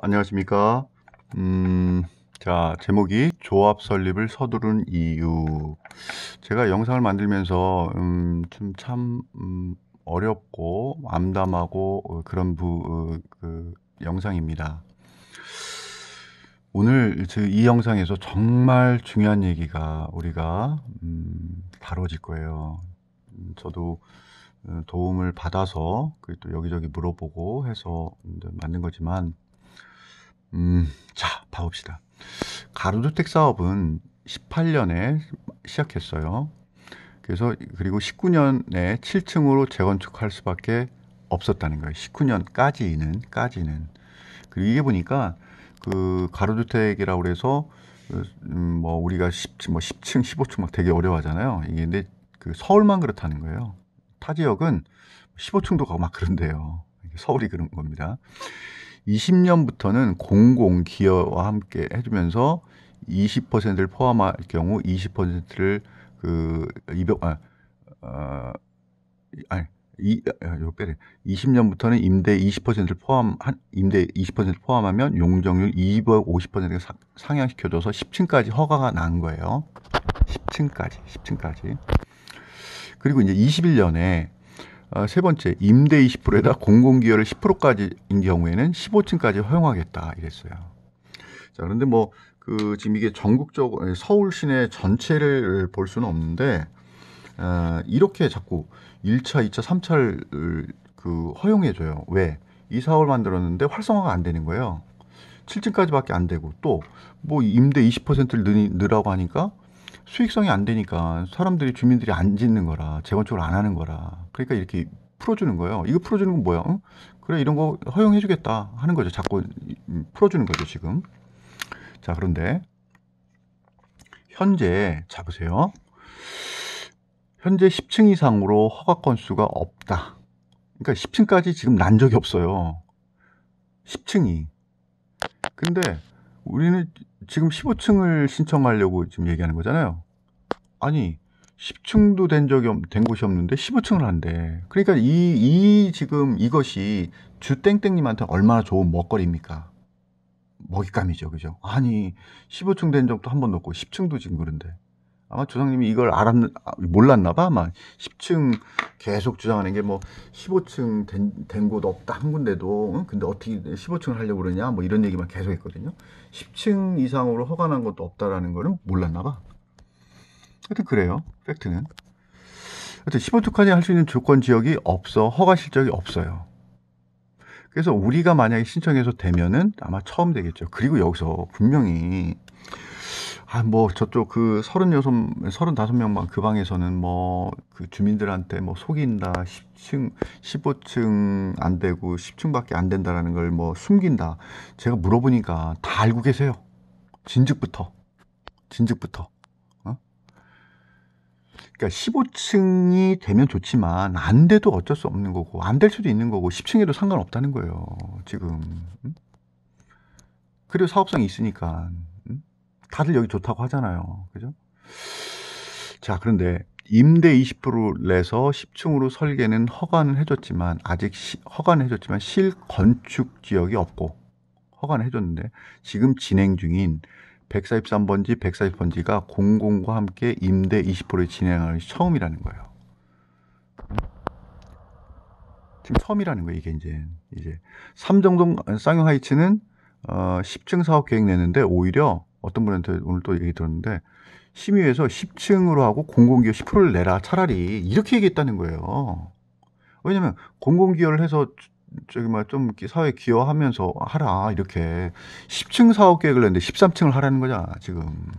안녕하십니까. 음, 자, 제목이 조합 설립을 서두른 이유. 제가 영상을 만들면서, 어렵고, 암담하고, 그런 영상입니다. 오늘 이 영상에서 정말 중요한 얘기가 우리가, 다뤄질 거예요. 저도 도움을 받아서, 또 여기저기 물어보고 해서 만든 거지만, 자, 봐봅시다. 가로주택 사업은 18년에 시작했어요. 그리고 19년에 7층으로 재건축할 수밖에 없었다는 거예요. 19년까지는. 그리고 이게 보니까 가로주택이라고 그래서 뭐 우리가 10층, 15층 막 되게 어려워하잖아요. 이게 근데 서울만 그렇다는 거예요. 타 지역은 15층도 가고 막 그런데요. 서울이 그런 겁니다. 20년부터는 공공기여와 함께 해주면서 20%를 포함할 경우 20%를 요 빼래. 20년부터는 임대 20%를 포함하면 용적률 250%가 상향시켜줘서 10층까지 허가가 난 거예요. 10층까지. 그리고 이제 21년에 세 번째, 임대 20%에다 공공기여를 10%까지인 경우에는 15층까지 허용하겠다 이랬어요. 자, 그런데 지금 이게 전국적으로 서울 시내 전체를 볼 수는 없는데 이렇게 자꾸 1차, 2차, 3차를 허용해줘요. 왜? 이 사업을 만들었는데 활성화가 안 되는 거예요. 7층까지밖에 안 되고 또 임대 20%를 넣으라고 하니까 수익성이 안 되니까 주민들이 안 짓는 거라, 재건축을 안 하는 거라. 그러니까 이렇게 풀어주는 거예요. 이거 풀어주는 건 뭐야? 응? 그래, 이런 거 허용해주겠다 하는 거죠. 자꾸 풀어주는 거죠, 지금. 자, 그런데 현재 보세요. 현재 10층 이상으로 허가 건수가 없다. 그러니까 10층까지 지금 난 적이 없어요. 10층이. 근데 우리는 지금 15층을 신청하려고 지금 얘기하는 거잖아요. 아니, 10층도 된 곳이 없는데 15층을 한대. 그러니까 지금 이것이 주땡땡님한테 얼마나 좋은 먹거리입니까? 먹잇감이죠, 그죠? 아니, 15층 된 적도 한 번 없고 10층도 지금 그런데. 아마 주상님이 이걸 몰랐나 봐. 아마 10층 계속 주장하는 게 15층 된 곳 없다 한 군데도. 응? 근데 어떻게 15층을 하려고 그러냐? 이런 얘기만 계속 했거든요. 10층 이상으로 허가난 것도 없다라는 거는 몰랐나 봐. 하여튼 그래요. 팩트는. 하여튼 15층까지 할 수 있는 조건 지역이 없어. 허가 실적이 없어요. 그래서 우리가 만약에 신청해서 되면은 아마 처음 되겠죠. 그리고 여기서 분명히 저쪽 35명 그 방에서는 주민들한테 속인다, 15층 안 되고 10층밖에 안 된다라는 걸 숨긴다. 제가 물어보니까 다 알고 계세요. 진즉부터. 어? 그러니까 15층이 되면 좋지만 안 돼도 어쩔 수 없는 거고, 안 될 수도 있는 거고, 10층에도 상관없다는 거예요, 지금. 그리고 사업성이 있으니까. 다들 여기 좋다고 하잖아요. 그죠? 자, 그런데 임대 20%를 내서 10층으로 설계는 허가는 해줬지만 실건축 지역이 없고, 허가는 해줬는데 지금 진행 중인 143번지, 140번지가 공공과 함께 임대 20%를 진행하는 것이 처음이라는 거예요. 지금 처음이라는 거예요. 이게 이제 삼정동 쌍용 하이츠는 10층 사업 계획 내는데 오히려 어떤 분한테 오늘 또 얘기 들었는데 심의에서 10층으로 하고 공공기여 10%를 내라. 차라리 이렇게 얘기했다는 거예요. 왜냐면 공공기여를 해서 좀 사회에 기여하면서 하라. 이렇게 10층 사업 계획을 냈는데 13층을 하라는 거잖아, 지금.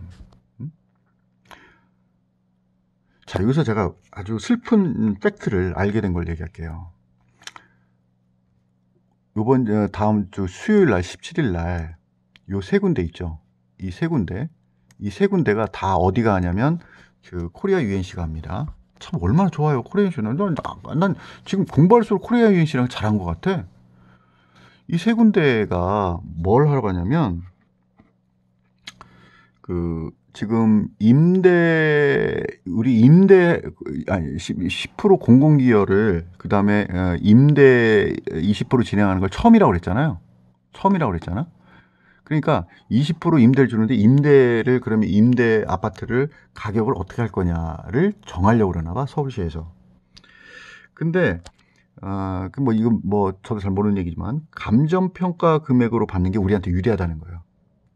자, 여기서 제가 아주 슬픈 팩트를 알게 된 걸 얘기할게요. 다음 주 수요일 날 17일 날 요 세 군데 있죠. 이 세 군데가 다 어디가 하냐면 코리아 UNC가 합니다. 참 얼마나 좋아요. 코리아 UNC는. 난 지금 공부할수록 코리아 UNC랑 잘한 것 같아. 이 세 군데가 뭘 하러 가냐면 지금 우리 임대 10% 공공기여를 그다음에 임대 20% 진행하는 걸 처음이라고 그랬잖아요. 처음이라고 그랬잖아. 그러니까 20% 임대를 주는데 임대를 그러면 임대 아파트를 가격을 어떻게 할 거냐를 정하려고 그러나 봐, 서울시에서. 근데 뭐 이건 뭐 저도 잘 모르는 얘기지만 감정평가 금액으로 받는 게 우리한테 유리하다는 거예요.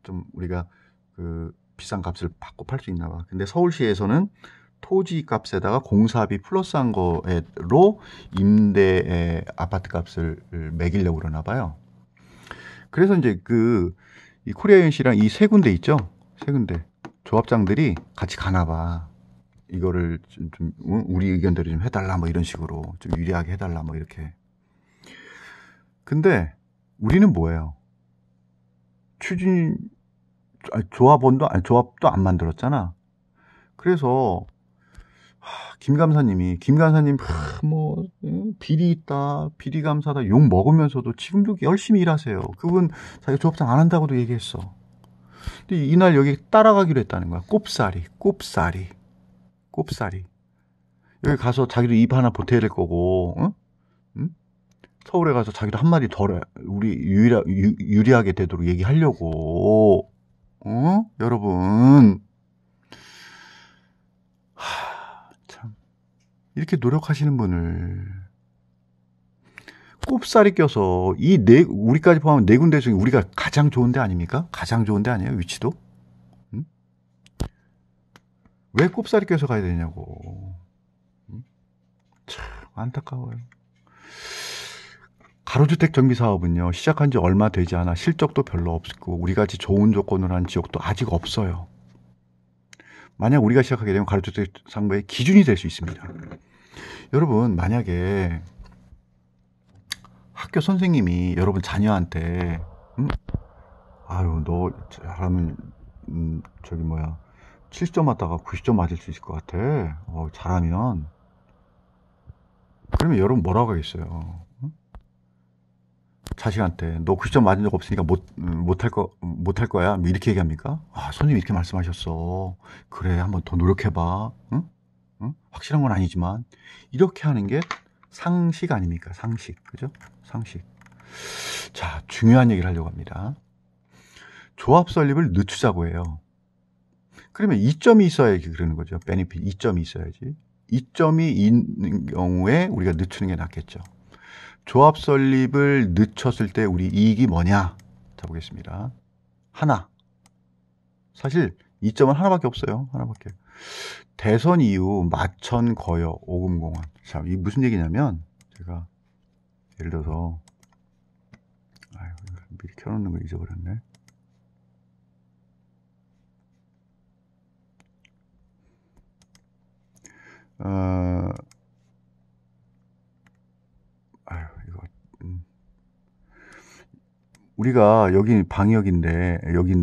좀 우리가 그 비싼 값을 받고 팔 수 있나 봐. 근데 서울시에서는 토지 값에다가 공사비 플러스한 거로 임대 아파트 값을 매기려고 그러나 봐요. 그래서 이제 이 코리아연시랑 이 세 군데 있죠? 세 군데. 조합장들이 같이 가나 봐. 이거를 좀 우리 의견대로 좀 해달라 뭐 이런 식으로 좀 유리하게 해달라 뭐 이렇게. 근데 우리는 뭐예요? 조합도 안 만들었잖아. 그래서 김 감사님 뭐 비리 있다, 비리 감사다 욕 먹으면서도 지금도 열심히 일하세요. 그분 자기 조합장 안 한다고도 얘기했어. 근데 이날 여기 따라가기로 했다는 거야. 꼽사리. 여기 가서 자기도 입 하나 보태야 될 거고, 응? 응? 서울에 가서 자기도 한마디 덜 우리 유리하게 되도록 얘기하려고. 여러분. 참. 이렇게 노력하시는 분을 꼽살이 껴서 우리까지 포함한 네 군데 중에 우리가 가장 좋은 데 아닙니까? 가장 좋은 데 아니에요? 위치도? 응? 왜 꼽살이 껴서 가야 되냐고. 응? 참 안타까워요. 가로주택 정비 사업은요, 시작한 지 얼마 되지 않아 실적도 별로 없고 우리같이 좋은 조건을 한 지역도 아직 없어요. 만약 우리가 시작하게 되면 가로주택 상가의 기준이 될 수 있습니다. 여러분, 만약에 학교 선생님이 여러분 자녀한테 아유 너 잘하면 70점 맞다가 90점 맞을 수 있을 것 같아. 잘하면. 그러면 여러분 뭐라고 하겠어요? 자식한테 너 90점 맞은 적 없으니까 못할 거야. 뭐 이렇게 얘기합니까? 선생님이 이렇게 말씀하셨어. 그래, 한번 더 노력해봐. 응? 확실한 건 아니지만 이렇게 하는 게 상식 아닙니까? 상식. 그죠? 상식. 자, 중요한 얘기를 하려고 합니다. 조합 설립을 늦추자고 해요. 그러면 이점이 있어야지 그러는 거죠. 베니핏 이점이 있어야지. 이점이 있는 경우에 우리가 늦추는 게 낫겠죠. 조합 설립을 늦췄을 때 우리 이익이 뭐냐? 자, 보겠습니다. 하나. 사실 이점은 하나밖에 없어요. 하나밖에. 대선 이후 마천 거여 오금공원. 자, 이게 무슨 얘기냐면 제가 예를 들어서 미리 켜놓는 걸 잊어버렸네. 우리가 여기 방역인데 여기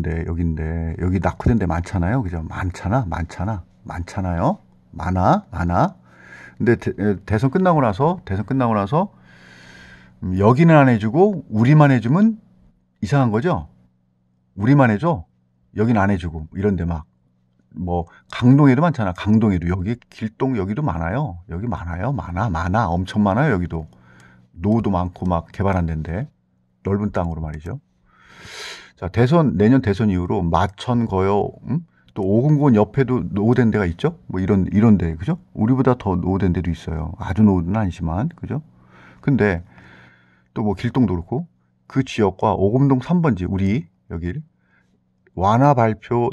낙후된 데 많잖아요. 그죠? 많잖아요. 많아. 근데 대선 끝나고 나서 여기는 안 해주고 우리만 해주면 이상한 거죠. 우리만 해줘. 여기는 안 해주고 이런데 뭐 강동에도 많잖아. 강동에도 여기 길동 여기도 많아요. 여기 많아. 엄청 많아요. 여기도 노후도 많고 막 개발한 데인데 넓은 땅으로 말이죠. 자, 내년 대선 이후로 마천 거여 또 오금곤 옆에도 노후된 데가 있죠. 뭐 이런 데 그죠? 우리보다 더 노후된 데도 있어요. 아주 노후는 아니지만 그죠? 근데 또 뭐 길동도 그렇고 그 지역과 오금동 3번지 우리 여길 완화 발표로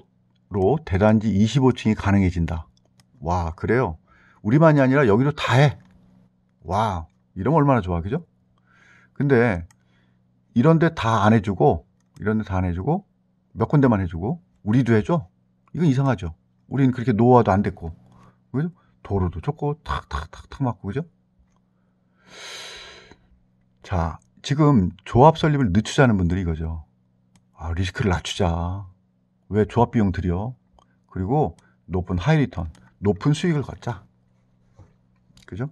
대단지 25층이 가능해진다. 와, 그래요? 우리만이 아니라 여기도 다 해. 와, 이러면 얼마나 좋아, 그죠? 근데 이런데 다 안 해주고 몇 군데만 해주고 우리도 해줘? 이건 이상하죠. 우리는 그렇게 노화도 안 됐고 그죠? 도로도 좋고 탁탁탁탁 맞고 그죠? 자, 지금 조합 설립을 늦추자는 분들이 이거죠. 리스크를 낮추자. 왜 조합 비용 들여? 그리고 높은 하이 리턴, 높은 수익을 걷자. 그죠?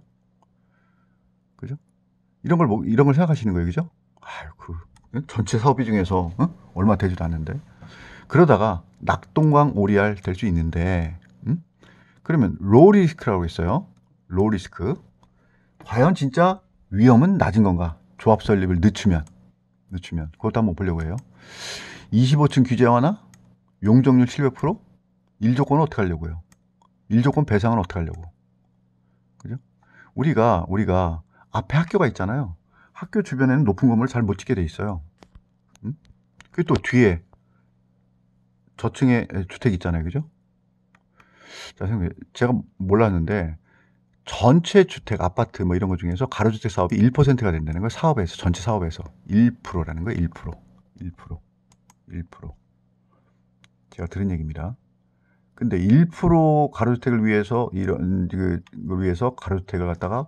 이런 걸 생각하시는 거예요, 그죠? 전체 사업비 중에서 얼마 되지도 않는데 그러다가 낙동강 오리알 될 수 있는데 그러면 로우 리스크라고 했어요. 로우 리스크. 과연 진짜 위험은 낮은 건가? 조합 설립을 늦추면. 늦추면. 그것도 한번 보려고 해요. 25층 규제 완화? 용적률 700%? 1조건은 어떻게 하려고요? 1조건 배상은 어떻게 하려고? 그죠? 우리가 앞에 학교가 있잖아요. 학교 주변에는 높은 건물을 잘 못 짓게 돼 있어요. 그리고 또 뒤에 저층에 주택 있잖아요. 그죠? 자, 선생님, 제가 몰랐는데 전체 주택, 아파트 뭐 이런 것 중에서 가로주택 사업이 1%가 된다는 거예요. 사업에서, 전체 사업에서 1%라는 거예요. 1%. 1%. 1%. 제가 들은 얘기입니다. 근데 1% 가로주택을 위해서 이런 걸 위해서 가로주택을 갖다가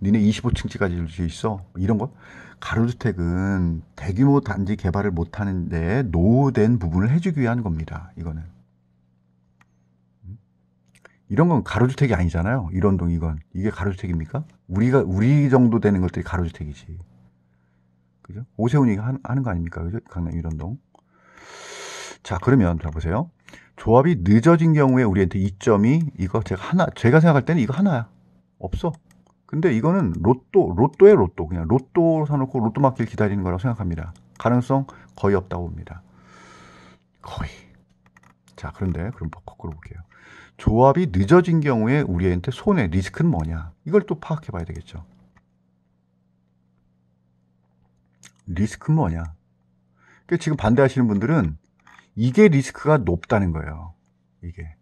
니네 25층짜리 줄 수 있어. 이런 거. 가로주택은 대규모 단지 개발을 못 하는데 노후된 부분을 해주기 위한 겁니다. 이거는. 이런 건 가로주택이 아니잖아요. 일원동 이건. 이게 가로주택입니까? 우리 정도 되는 것들이 가로주택이지. 그죠? 오세훈이 하는 거 아닙니까? 그죠? 강남 일원동. 자, 그러면 자 보세요. 조합이 늦어진 경우에 우리한테 이점이 이거 제가 생각할 때는 이거 하나야. 없어. 근데 이거는 로또에 로또. 그냥 로또 사놓고 로또 맞길 기다리는 거라고 생각합니다. 가능성 거의 없다고 봅니다. 거의. 자, 그런데 그럼 거꾸로 볼게요. 조합이 늦어진 경우에 우리한테 손해, 리스크는 뭐냐? 이걸 또 파악해 봐야 되겠죠. 리스크는 뭐냐? 그러니까 지금 반대하시는 분들은 이게 리스크가 높다는 거예요. 이게.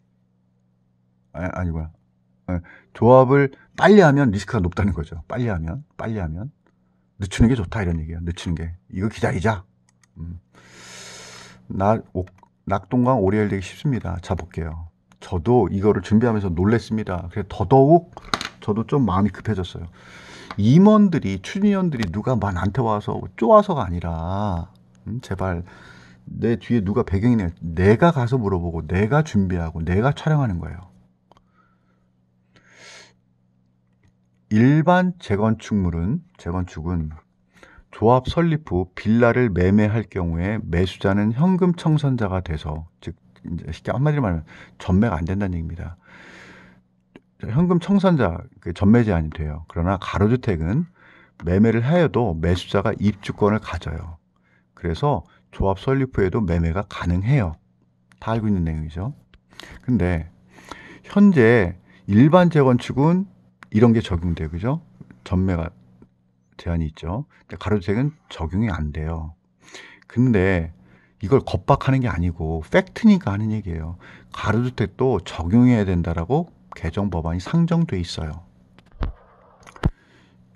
아니고요. 조합을 빨리 하면 리스크가 높다는 거죠. 빨리 하면. 늦추는 게 좋다 이런 얘기예요. 늦추는 게. 이거 기다리자. 낙동강 오리알 되기 쉽습니다. 자, 볼게요. 저도 이거를 준비하면서 놀랬습니다. 그래서 더더욱 저도 좀 마음이 급해졌어요. 임원들이, 추진위원들이 누가 나한테 와서 쪼아서가 아니라 제발 내 뒤에 누가 배경이네. 내가 가서 물어보고 내가 준비하고 내가 촬영하는 거예요. 일반 재건축은 조합 설립 후 빌라를 매매할 경우에 매수자는 현금 청산자가 돼서, 즉 이제 쉽게 한마디로 말하면 전매가 안 된다는 얘기입니다. 현금 청산자, 전매 제한이 돼요. 그러나 가로주택은 매매를 하여도 매수자가 입주권을 가져요. 그래서 조합 설립 후에도 매매가 가능해요. 다 알고 있는 내용이죠. 근데 현재 일반 재건축은 이런 게 적용돼요. 그죠? 전매가 제한이 있죠. 가로주택은 적용이 안 돼요. 근데 이걸 겁박하는 게 아니고 팩트니까 하는 얘기예요. 가로주택도 적용해야 된다라고 개정 법안이 상정돼 있어요.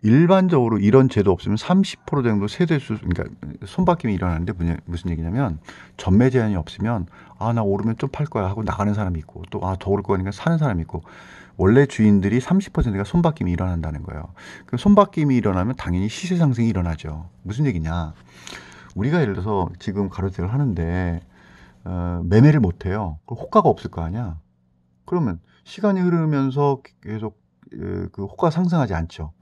일반적으로 이런 제도 없으면 30% 정도 세대수, 그러니까 손바뀜이 일어나는데 무슨 얘기냐면 전매 제한이 없으면 나 오르면 좀 팔 거야 하고 나가는 사람이 있고, 또 더 오를 거니까 사는 사람이 있고, 원래 주인들이 30%가 손바뀜이 일어난다는 거예요. 그럼 손바뀜이 일어나면 당연히 시세 상승이 일어나죠. 무슨 얘기냐? 우리가 예를 들어서 지금 가로주택을 하는데 매매를 못 해요. 그럼 호가가 없을 거 아니야. 그러면 시간이 흐르면서 계속 그 호가가 상승하지 않죠.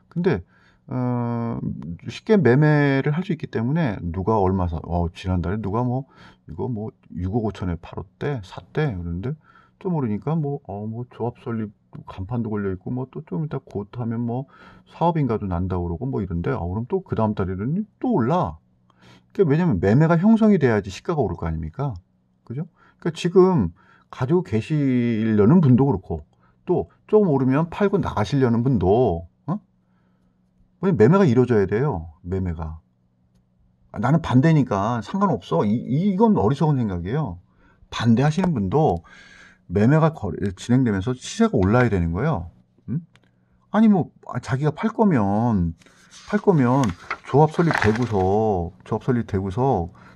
근데 쉽게 매매를 할 수 있기 때문에 누가 얼마 지난달에 누가 이거 6억 5천에 샀대. 그런데 좀 오르니까 조합 설립 간판도 걸려 있고 또 좀 이따 곧 하면 사업인가도 난다고 그러고 이런데 그럼 또 그 다음 달에는 또 올라. 그러니까 왜냐면 매매가 형성이 돼야지 시가가 오를 거 아닙니까? 그죠? 그러니까 지금 가지고 계시려는 분도 그렇고, 또 조금 오르면 팔고 나가시려는 분도 매매가 이루어져야 돼요. 매매가. 나는 반대니까 상관없어. 이건 어리석은 생각이에요. 반대하시는 분도 매매가 진행되면서 시세가 올라야 되는 거예요. 아니 자기가 팔 거면 조합 설립되고서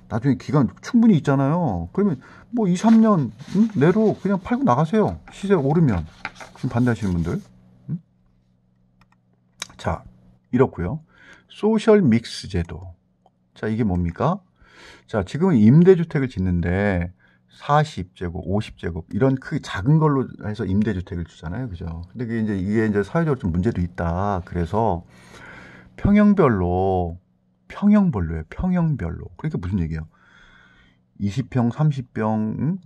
나중에 기간 충분히 있잖아요. 그러면 2, 3년 내로 그냥 팔고 나가세요. 시세가 오르면. 지금 반대하시는 분들. 자, 이렇고요. 소셜 믹스 제도. 자, 이게 뭡니까? 자, 지금은 임대주택을 짓는데 40제곱, 50제곱 이런 크게 작은 걸로 해서 임대주택을 주잖아요. 그죠? 근데 이게 이제 사회적으로 좀 문제도 있다. 그래서 평형별로예요. 평형별로. 그러니까 무슨 얘기예요? 20평, 30평,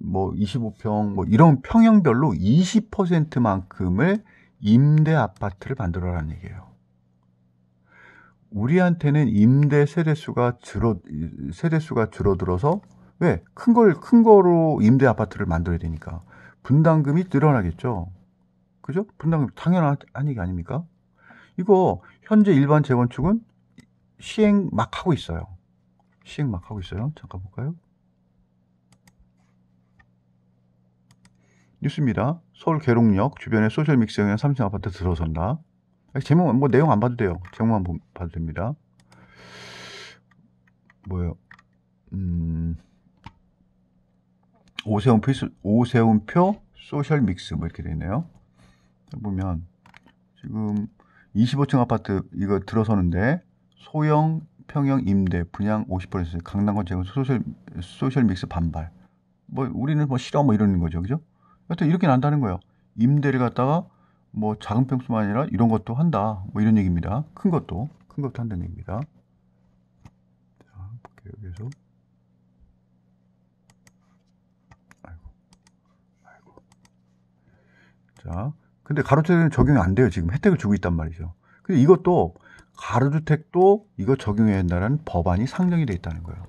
25평 이런 평형별로 20%만큼을 임대 아파트를 만들어라는 얘기예요. 우리한테는 임대 세대수가 줄어들어서 왜? 큰 거로 임대 아파트를 만들어야 되니까 분담금이 늘어나겠죠. 그죠? 분담금 당연한 얘기 아닙니까? 이거 현재 일반 재건축은 시행 막 하고 있어요. 잠깐 볼까요? 뉴스입니다. 서울 계룡역 주변에 소셜믹스형의 3층 아파트 들어선다. 제목 뭐 내용 안 봐도 돼요. 제목만 봐도 됩니다. 뭐예요? 오세훈표 소셜믹스 뭐 이렇게 되네요. 보면 지금 25층 아파트 이거 들어서는데 소형 평형 임대 분양 50% 강남권 재건 소셜믹스 반발. 뭐 우리는 뭐 싫어 뭐 이러는 거죠, 그죠? 여튼 이렇게 난다는 거예요. 임대를 갖다가 뭐 작은 평수만 아니라 이런 것도 한다. 뭐 이런 얘기입니다. 큰 것도 한다는 얘기입니다. 자, 볼게요. 여기서. 아이고. 자, 근데 가로주택은 적용이 안 돼요. 지금 혜택을 주고 있단 말이죠. 근데 이것도 가로주택도 이거 적용해야 한다는 법안이 상정이 돼 있다는 거예요.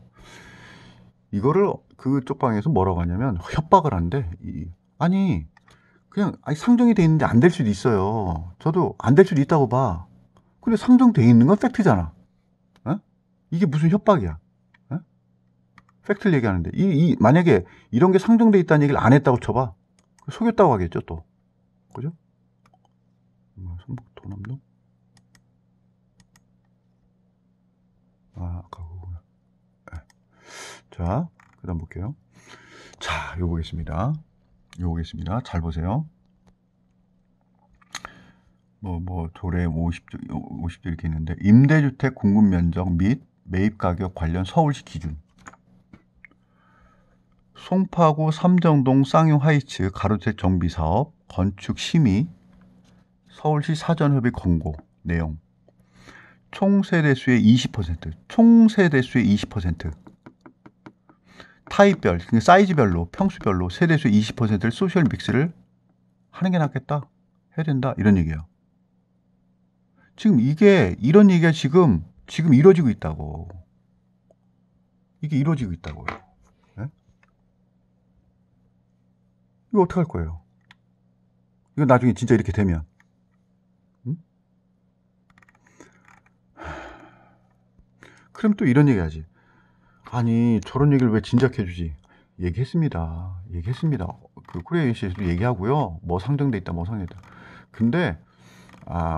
이거를 그쪽 방에서 뭐라고 하냐면 협박을 하는데 아니 상정이 돼 있는데 안 될 수도 있어요. 저도 안 될 수도 있다고 봐. 근데 상정돼 있는 건 팩트잖아. 어? 이게 무슨 협박이야? 어? 팩트를 얘기하는데 만약에 이런 게 상정돼 있다는 얘기를 안 했다고 쳐봐. 속였다고 하겠죠 또. 그죠? 성북 도남동? 아까 그거구나. 네. 자, 그 다음 볼게요. 자, 요거 보겠습니다. 잘 보세요. 도래 50조 이렇게 있는데, 임대주택 공급 면적 및 매입 가격 관련 서울시 기준. 송파구 삼정동 쌍용 하이츠 가로주택 정비 사업 건축 심의 서울시 사전협의 권고 내용. 총 세대수의 20%. 타입별, 사이즈별로, 평수별로 세대수의 20%를 소셜 믹스를 하는 게 낫겠다. 해야 된다. 이런 얘기예요. 지금 이런 얘기가 지금 이루어지고 있다고. 이게 이루어지고 있다고요. 네? 이거 어떡할 거예요? 이거 나중에 진짜 이렇게 되면. 그럼 또 이런 얘기 하지. 아니, 저런 얘기를 왜 진작해 주지? 얘기했습니다. 그 코리아에이시에서도 얘기하고요. 뭐 상정돼 있다. 근데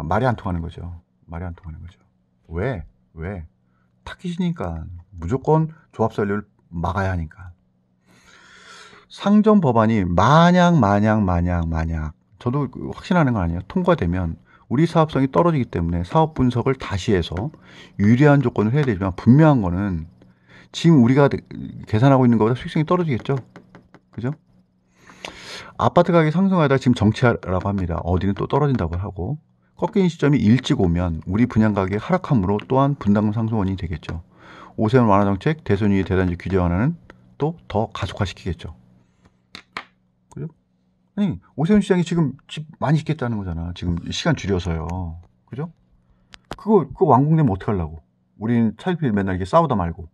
말이 안 통하는 거죠. 왜? 타깃이니까. 무조건 조합 설립을 막아야 하니까. 상정 법안이 만약 저도 확신하는 건 아니에요. 통과되면 우리 사업성이 떨어지기 때문에 사업 분석을 다시 해서 유리한 조건을 해야 되지만 분명한 거는 지금 우리가 계산하고 있는 것보다 수익성이 떨어지겠죠. 그죠? 아파트 가격이 상승하다 지금 정체라고 합니다. 어디는 또 떨어진다고 하고 꺾이는 시점이 일찍 오면 우리 분양 가격이 하락함으로 또한 분담금 상승 원인이 되겠죠. 오세훈 완화 정책, 대선 이후 대단지 규제 완화는 또 더 가속화시키겠죠. 그죠? 아니, 오세훈 시장이 지금 집 많이 짓겠다는 거잖아. 지금 시간 줄여서요. 그죠? 그거 완공되면 어떡하려고. 우리는 차일피일 맨날 이렇게 싸우다 말고.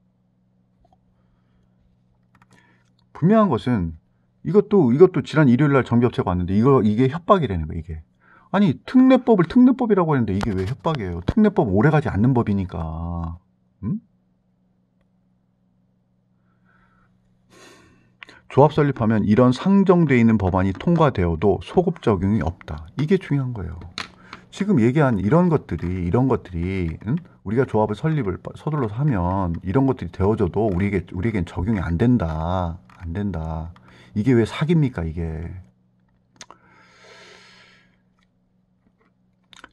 분명한 것은 이것도 지난 일요일 날 정비업체가 왔는데 이게 협박이라는 거예요. 이게. 아니, 특례법을 특례법이라고 하는데 이게 왜 협박이에요? 특례법 오래가지 않는 법이니까. 조합 설립하면 이런 상정돼 있는 법안이 통과되어도 소급 적용이 없다. 이게 중요한 거예요. 지금 얘기한 이런 것들이 우리가 조합을 설립을 서둘러서 하면 이런 것들이 되어져도 우리에겐 적용이 안 된다. 이게 왜 사기입니까, 이게.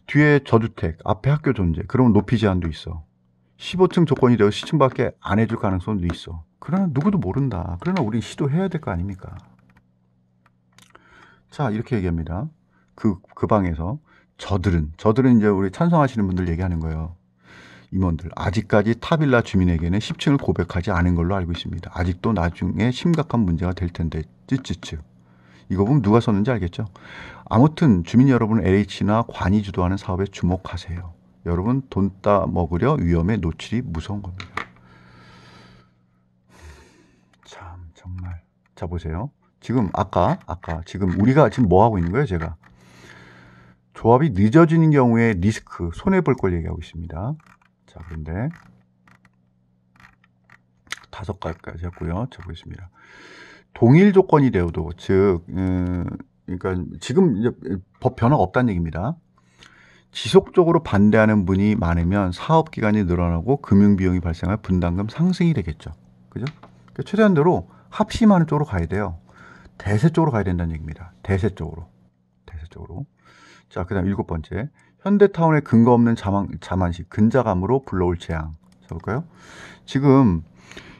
뒤에 저주택, 앞에 학교 존재. 그러면 높이 제한도 있어. 15층 조건이 되어 시층밖에 안 해줄 가능성도 있어. 그러나 누구도 모른다. 그러나 우린 시도해야 될 거 아닙니까? 자, 이렇게 얘기합니다. 그 방에서 저들은 이제 우리 찬성하시는 분들 얘기하는 거예요. 임원들, 아직까지 타빌라 주민에게는 10층을 고백하지 않은 걸로 알고 있습니다. 아직도 나중에 심각한 문제가 될 텐데 쯔쯔쯔. 이거 보면 누가 썼는지 알겠죠? 아무튼 주민 여러분은 LH나 관이 주도하는 사업에 주목하세요. 여러분 돈 따먹으려 위험에 노출이 무서운 겁니다. 참 정말. 자 보세요. 지금 아까 지금 우리가 지금 뭐 하고 있는 거예요? 제가 조합이 늦어지는 경우에 리스크, 손해볼 걸 얘기하고 있습니다. 자, 그런데 5가지까지 했고요. 자, 보겠습니다. 동일 조건이 되어도, 즉, 그러니까 지금 이제 법 변화가 없다는 얘기입니다. 지속적으로 반대하는 분이 많으면 사업기간이 늘어나고 금융비용이 발생할 분담금 상승이 되겠죠. 그죠? 그러니까 최대한대로 합심하는 쪽으로 가야 돼요. 대세 쪽으로 가야 된다는 얘기입니다. 대세 쪽으로. 자, 그 다음 7번째. 현대타운의 근거 없는 자만식, 근자감으로 불러올 재앙. 써볼까요? 지금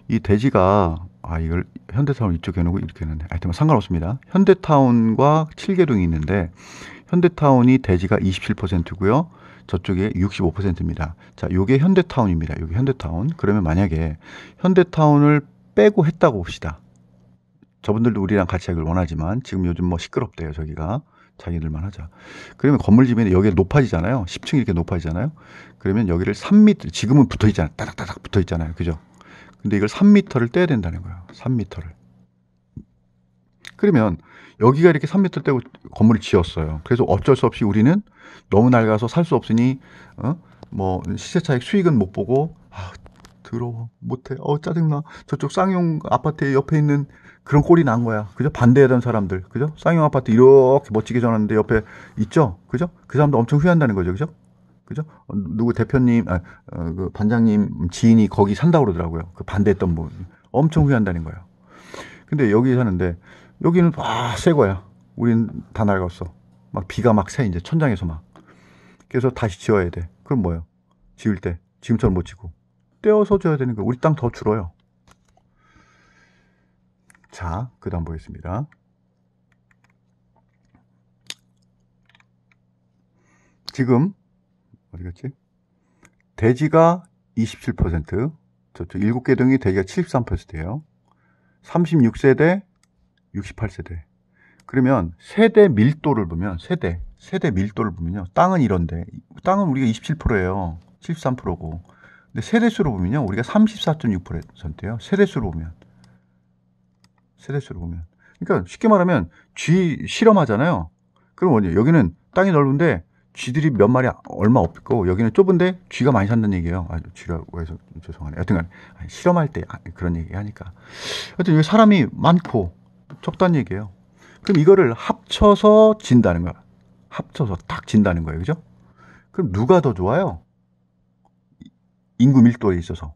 이 대지가, 이걸 현대타운 이쪽에 해놓고 이렇게 해놨네. 하여튼 상관없습니다. 현대타운과 7개동이 있는데, 현대타운이 대지가 27%고요. 저쪽에 65%입니다. 자, 요게 현대타운입니다. 요게 현대타운. 그러면 만약에 현대타운을 빼고 했다고 봅시다. 저분들도 우리랑 같이 하길 원하지만 지금 요즘 뭐 시끄럽대요. 저기가. 자기들만 하자. 그러면 건물지면이 여기가 높아지잖아요. 10층이 이렇게 높아지잖아요. 그러면 여기를 3m, 지금은 붙어 있잖아요. 따닥따닥 붙어 있잖아요. 그죠? 근데 이걸 3m를 떼야 된다는 거예요. 3m를. 그러면 여기가 이렇게 3m 떼고 건물을 지었어요. 그래서 어쩔 수 없이 우리는 너무 낡아서 살 수 없으니 뭐 시세차익 수익은 못 보고 더러워 못해 짜증나 저쪽 쌍용 아파트 옆에 있는 그런 꼴이 난 거야. 그죠? 반대하던 사람들. 그죠? 쌍용 아파트 이렇게 멋지게 져놨는데 옆에 있죠? 그죠? 그 사람도 엄청 후회한다는 거죠. 그죠? 그죠? 누구 대표님, 그 반장님 지인이 거기 산다고 그러더라고요. 그 반대했던 분. 엄청 후회한다는 거예요. 근데 여기 사는데, 여기는 새 거야. 우린 다 낡았어. 막 비가 막 새, 이제 천장에서 막. 그래서 다시 지어야 돼. 그럼 뭐예요? 지을 때. 지금처럼 못 지고. 떼어서 줘야 되는 거예요. 우리 땅 더 줄어요. 자, 그 다음 보겠습니다. 지금 어디 갔지? 대지가 27%, 저쪽 7개동이 대지가 73%예요. 36세대, 68세대. 그러면 세대 밀도를 보면 세대 밀도를 보면요. 땅은 이런데 땅은 우리가 27%예요. 73%고. 근데 세대수로 보면요. 우리가 34.6%예요. 세대수로 보면. 그러니까 쉽게 말하면 쥐 실험하잖아요. 그럼 뭐냐? 여기는 땅이 넓은데 쥐들이 몇 마리 얼마 없고 여기는 좁은데 쥐가 많이 산다는 얘기예요. 쥐라고 해서 죄송하네요. 여튼간 실험할 때 그런 얘기 하니까. 하여튼 여기 사람이 많고 적다는 얘기예요. 그럼 이거를 합쳐서 진다는 거야. 합쳐서 딱 진다는 거예요. 그죠? 그럼 누가 더 좋아요? 인구 밀도에 있어서.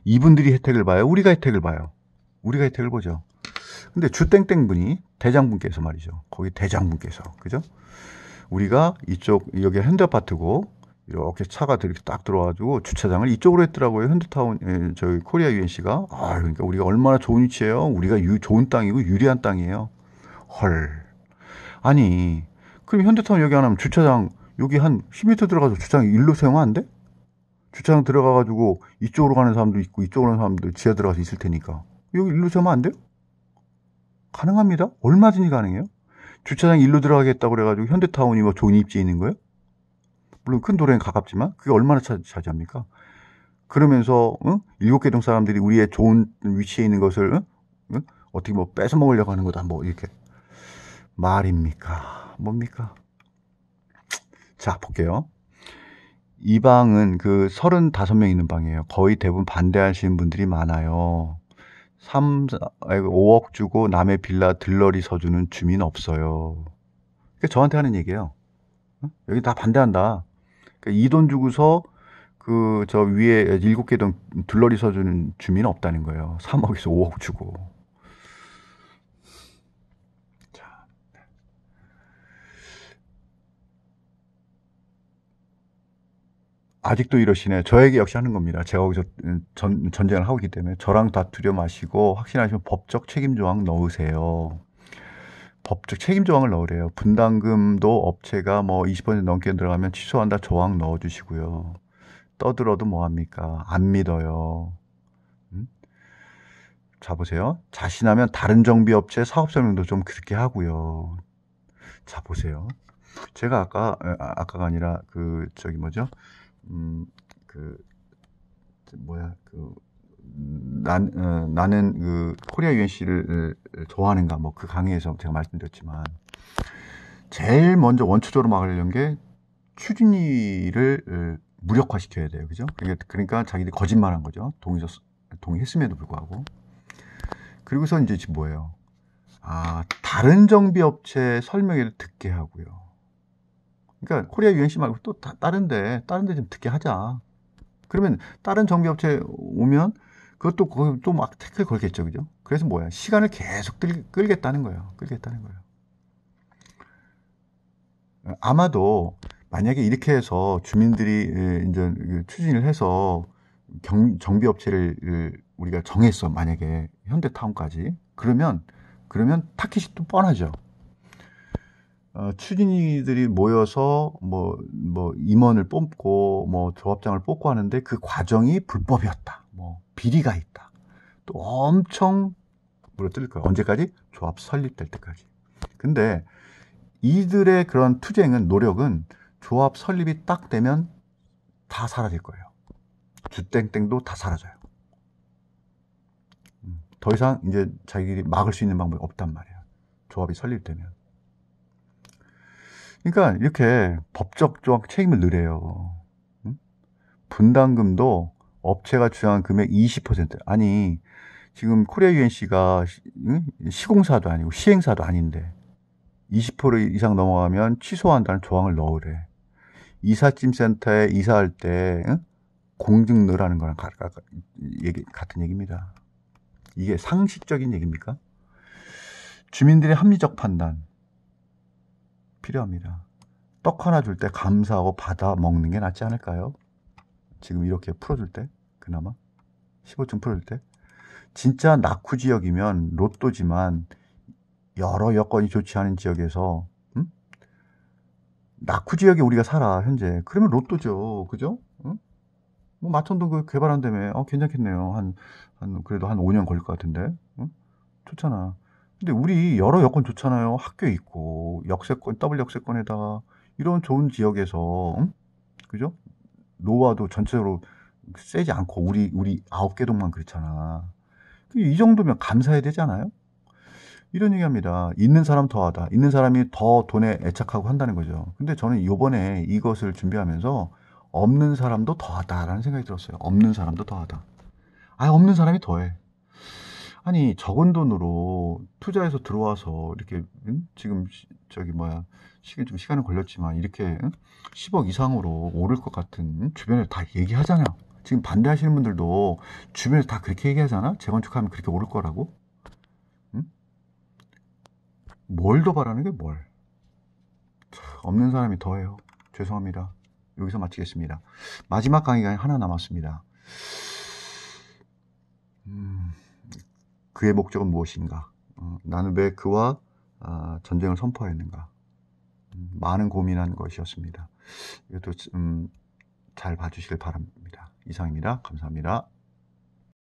이분들이 혜택을 봐요? 우리가 혜택을 봐요? 우리가 혜택을 보죠. 근데 주땡땡 분이 대장분께서 말이죠. 거기 대장분께서. 그죠? 우리가 이쪽, 여기 현대아파트고, 이렇게 차가 이렇게 딱 들어와가지고 주차장을 이쪽으로 했더라고요. 현대타운, 저희 코리아 UNC가. 그러니까 우리가 얼마나 좋은 위치예요. 우리가 좋은 땅이고 유리한 땅이에요. 헐. 아니, 그럼 현대타운 여기 하나 하면 주차장, 여기 한 10m 들어가서 주차장 일로 세우면 안 돼? 주차장 들어가가지고 이쪽으로 가는 사람도 있고 이쪽으로 가는 사람도 지하 들어가서 있을 테니까. 여기 일로 세우면 안 돼요? 가능합니다. 얼마든지 가능해요. 주차장 일로 들어가겠다고 그래가지고 현대타운이 뭐 좋은 입지에 있는 거예요? 물론 큰 도로엔 가깝지만 그게 얼마나 차지합니까? 그러면서 7개동 사람들이 우리의 좋은 위치에 있는 것을 어떻게 뭐 뺏어 먹으려고 하는 거다. 뭐 이렇게 말입니까? 뭡니까? 자, 볼게요. 이 방은 그 35명 있는 방이에요. 거의 대부분 반대하시는 분들이 많아요. 5억 주고 남의 빌라 들러리 서주는 주민 없어요. 그러니까 저한테 하는 얘기예요. 여기 다 반대한다. 그러니까 이 돈 주고서 그 저 위에 7개동 들러리 서주는 주민 없다는 거예요. 3억에서 5억 주고. 자. 아직도 이러시네. 저에게 역시 하는 겁니다. 제가 거기서 전쟁을 하고 있기 때문에 저랑 다투려 마시고 확신하시면 법적 책임 조항 넣으세요. 법적 책임 조항을 넣으래요. 분담금도 업체가 뭐 20% 넘게 들어가면 취소한다 조항 넣어주시고요. 떠들어도 뭐합니까? 안 믿어요. 자, 보세요. 자신하면 다른 정비업체 사업설명도 좀 그렇게 하고요. 자, 보세요. 제가 아까가 아니라 저기 뭐죠? 그 뭐야 나는 코리아 UNC를 좋아하는가 뭐 그 강의에서 제가 말씀드렸지만 제일 먼저 원초적으로 막으려는 게 추진위를 무력화시켜야 돼요. 그죠? 그러니까 자기들이 거짓말한 거죠. 동의했음에도 불구하고. 그리고서 이제 지금 뭐예요? 다른 정비업체 설명회를 듣게 하고요. 그러니까 코리아 UNC 말고 또 다른 데 좀 듣게 하자. 그러면 다른 정비업체 오면 그것도 또 막 태클 걸겠죠. 그죠? 그래서 뭐야? 시간을 계속 끌겠다는 거예요. 아마도 만약에 이렇게 해서 주민들이 이제 추진을 해서 정비업체를 우리가 정했어. 만약에 현대타운까지. 그러면 타깃이 또 뻔하죠. 추진이들이 모여서 임원을 뽑고 조합장을 뽑고 하는데 그 과정이 불법이었다. 비리가 있다. 또 엄청 물어뜯을 거예요. 언제까지? 조합 설립될 때까지. 근데 이들의 그런 투쟁은, 노력은 조합 설립이 딱 되면 다 사라질 거예요. 주땡땡도 다 사라져요. 더 이상 이제 자기들이 막을 수 있는 방법이 없단 말이에요. 조합이 설립되면. 그러니까 이렇게 법적 조합 책임을 느려요. 분담금도 업체가 주장한 금액 20%. 아니, 지금 코리아 UNC가 시공사도 아니고 시행사도 아닌데 20% 이상 넘어가면 취소한다는 조항을 넣으래. 이삿짐센터에 이사할 때 공증 넣으라는 거랑 같은 얘기입니다. 이게 상식적인 얘기입니까? 주민들의 합리적 판단 필요합니다. 떡 하나 줄 때 감사하고 받아 먹는 게 낫지 않을까요? 지금 이렇게 풀어줄 때, 그나마 15층 풀어줄 때. 진짜 낙후 지역이면 로또지만 여러 여건이 좋지 않은 지역에서 낙후 지역에 우리가 살아 현재. 그러면 로또죠. 그죠? 뭐 마천동 개발한다며. 괜찮겠네요. 그래도 한 5년 걸릴 것 같은데. 좋잖아. 근데 우리 여러 여건 좋잖아요. 학교 있고 역세권, 더블 역세권에다가 이런 좋은 지역에서 그죠? 노화도 전체적으로 세지 않고 우리 9개 동만 그렇잖아. 이 정도면 감사해야 되잖아요. 이런 얘기합니다. 있는 사람 더하다. 있는 사람이 더 돈에 애착하고 한다는 거죠. 근데 저는 이번에 이것을 준비하면서 없는 사람도 더하다라는 생각이 들었어요. 없는 사람도 더하다. 없는 사람이 더해. 아니, 적은 돈으로 투자해서 들어와서 이렇게 지금 시간은 걸렸지만 이렇게 10억 이상으로 오를 것 같은 주변에 다 얘기하잖아요. 지금 반대하시는 분들도 주변에서 다 그렇게 얘기하잖아. 재건축하면 그렇게 오를 거라고. 뭘 더 바라는 게 뭘. 없는 사람이 더해요. 죄송합니다. 여기서 마치겠습니다. 마지막 강의가 하나 남았습니다. 그의 목적은 무엇인가? 나는 왜 그와 전쟁을 선포했는가? 많은 고민한 것이었습니다. 이것도 잘 봐주시길 바랍니다. 이상입니다. 감사합니다.